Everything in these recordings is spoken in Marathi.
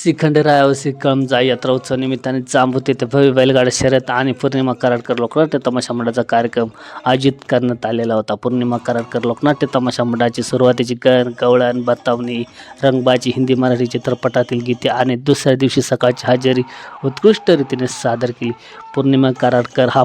श्रीखंडेरायावरसी कळमजा यात्रा उत्सव निमित्ताने जांबूत येथे भव्य बैलगाडा शर्यत आणि पौर्णिमा कराडकर लोकनाट्य तमाशा मंडळाचा कार्यक्रम आयोजित करण्यात आलेला होता. पौर्णिमा कराडकर लोकनाट्य तमाशा मंडळाची सुरुवातीची गवळण, बतावणी, रंगबाजी, हिंदी मराठी चित्रपटातील गीते आणि दुसऱ्या दिवशी सकाळची हजेरी उत्कृष्ट रीतीने सादर केली. पौर्णिमा कराडकर हा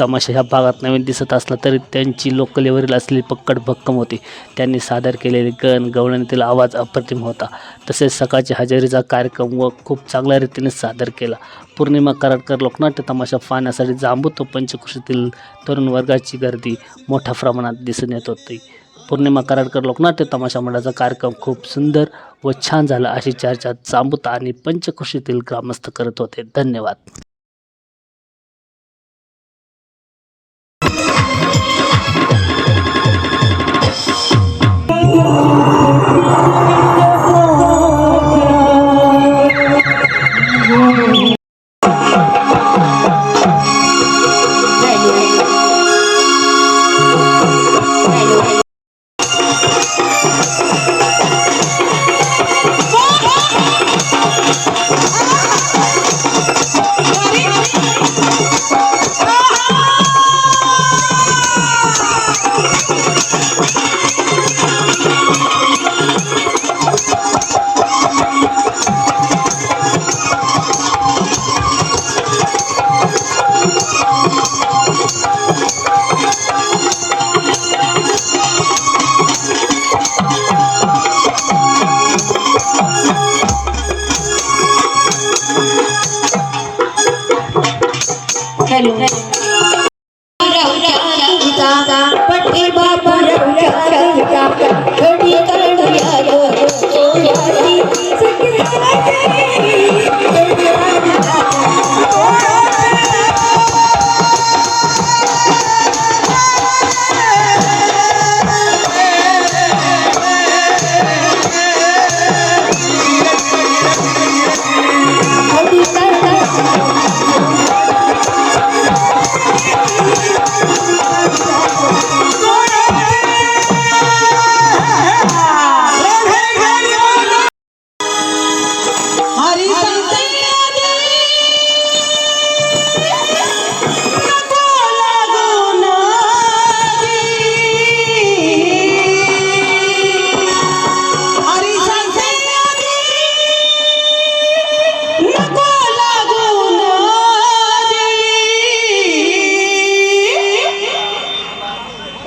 तमाशा ह्या भागात नवीन दिसत असला तरी त्यांची लोकलेवरील असलेली पकड भक्कम होती. त्यांनी सादर केलेले गवळणीतील आवाज अप्रतिम होता. तसेच सकाळची हजेरीचा कार्यक्रम व खूप चांगल्या रीतीने सादर केला. पौर्णिमा कराडकर लोकनाट्य तमाशा पाहण्यासाठी जांबूत व पंचक्रोशीतील तरुण वर्गाची गर्दी मोठ्या प्रमाणात दिसून येत होती. पौर्णिमा कराडकर लोकनाट्य तमाशा मंडळाचा कार्यक्रम खूप सुंदर व छान झाला अशी चर्चा जांबूत आणि पंचक्रोशीतील ग्रामस्थ करत होते. धन्यवाद.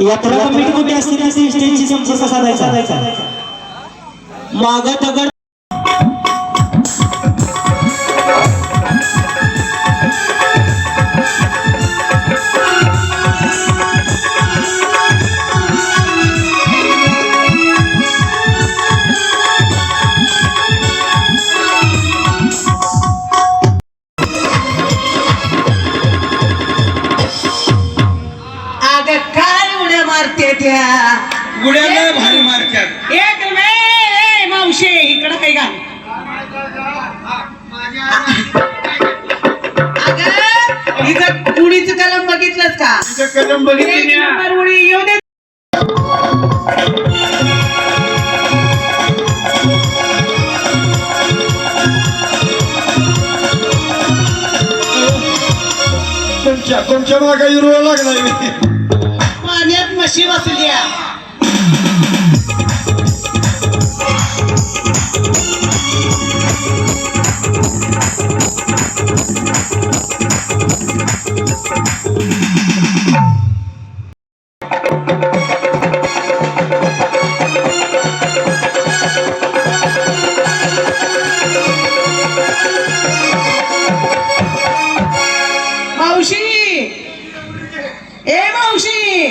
यात्रा कमिटी कुठे असते त्या स्टेजची संपर्क साधायचा माग दगड गुड्याला भारी मारतात. एक वे मावशी इकडं काय घाल. अगं इथं उडीचं कलम बघितलंस का? कलम बघितली नंबर उडी येऊ दे. तुमच्या मागा युरो लागलाय. पाण्यात म्हशी बसल्या. मावशी ए मावशी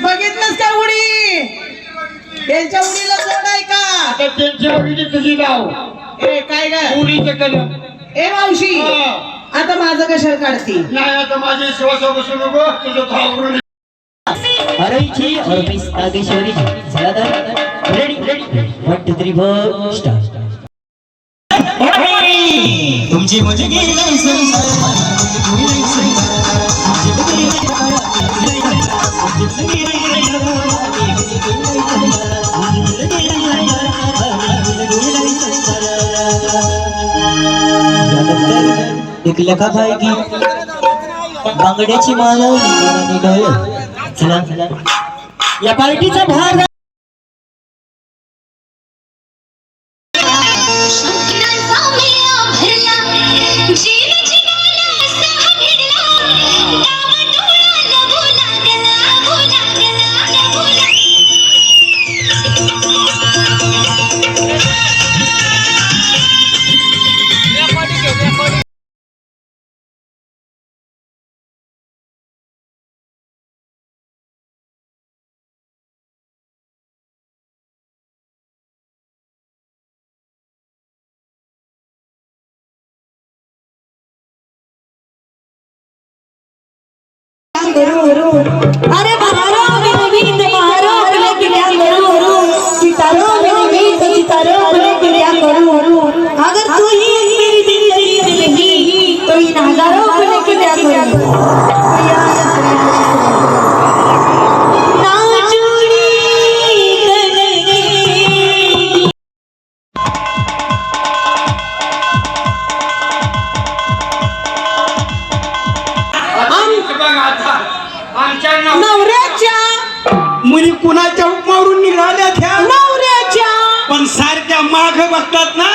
बघितलंस का उडी? त्यांच्या उडीला जोड आहे का? आता त्यांची बघितली तुझी गाव ए काय ग उडीचं कलम. ए मावशी आता माझं कशाला काढती? नाही आता माझी शिवासा बसू नको तुझं भाव. अरेची और मिस नागेश्वरी चला तर रेडी 1 2 3 4 स्टार्ट. तुमची मुझे गेली संसार यानंतर एक लेखक आहे की बांगड्याची माला आणि डोळे. चला या पार्टीचा भाग अरे बहारो मेरे गीत बहारो अपने किया करो सितारो मेरे गीत सितारो अपने किया करो अगर तू ही मेरी जिंदगी नहीं तो इन हजारों अपने किया करो ना चूड़ी करेगी आमच्या नवऱ्याच्या मुली कुणाच्या उपमावरून निघाल्या त्या नवऱ्याच्या पण सारख्या माग बसतात ना.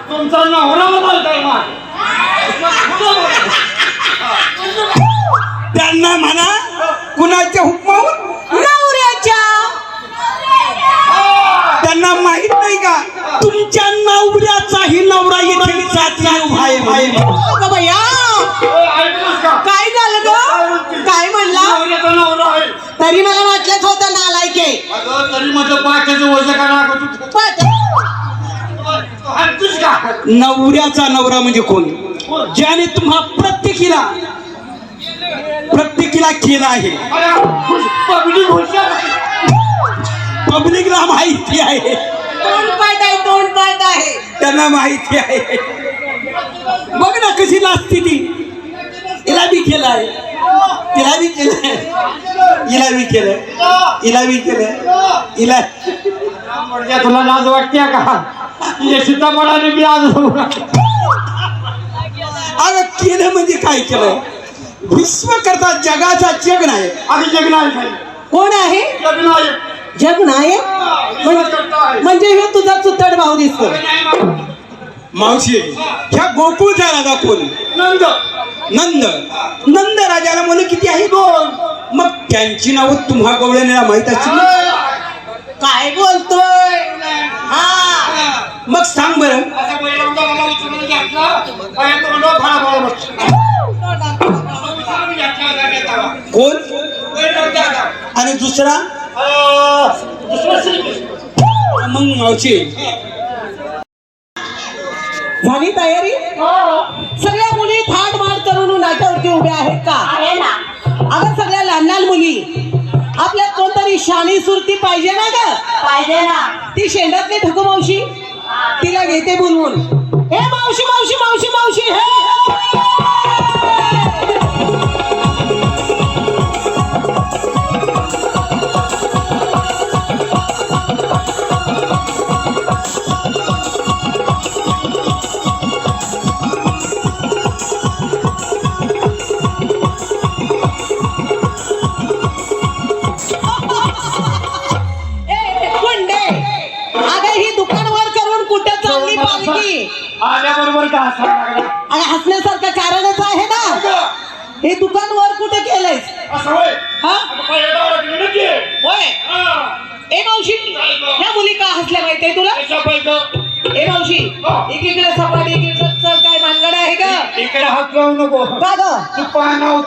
तुमचा नवरा बोलताय त्यांना म्हणा कुणाच्या हुकमावर नवऱ्याच्या त्यांना माहित नाही का तुमच्या नवऱ्याचाही नवरा येथे जाती उभा आहे. अगं बया काय झालं ग काय म्हणला नवरा आहे तरी मला वाटलंच होतं नालायके तरी माझं पाठ्याचं वजन का नवऱ्याचा नवरा म्हणजे कोण ज्याने तुम्हा प्रत्येकीला केला आहे. पब्लिकला माहिती आहे तोंड पाठ आहे त्यांना माहिती आहे. बघ ना कशी लाजती ती. हिला बी केलाय तिला बी केलंय हिला बी केलंय हिला बी केलंय हिला. तुला लाज वाटते का सीताफळाने बी आज अगं केलं म्हणजे काय केलं. विश्व करता जगाचा जग नाही आम्ही जग नाही. कोण आहे जग नाही जग नायक म्हणजे हे तुझा चुतड भाऊ दिसतो. मावशी ह्या गोकुळचा राजा कोण नंद. नंद राजाला मुलं किती आहे 2. मग त्यांची नावं तुम्हा गवळ्याला माहित असतील. काय बोलतोय मग सांग बरं. कोण आणि दुसरा मग मावशी झाली तयारी सगळ्या मुली थाट माट करून नाट्यावरती उभ्या आहेत का अगं सगळ्या लहान लहान मुली आपल्यात कोणतरी शाणी सुरती पाहिजे ना ग पाहिजे ना. ती शेंडातली ठकू मावशी तिला घेते बोलवून. हे मावशी मावशी मावशी मावशी हे आल्याबरोबर का अगं हसण्यासारखं कारणच आहे ना. हे दुकान वर कुठे केलंयस हा होय. ए मावशी या मुली का हसल्या माहितीये तुला. ए मावशी एकीकडे सपाट एकीकडे चल काय भानगड आहे का इकडे हात लावू नको का ग तू पाहणं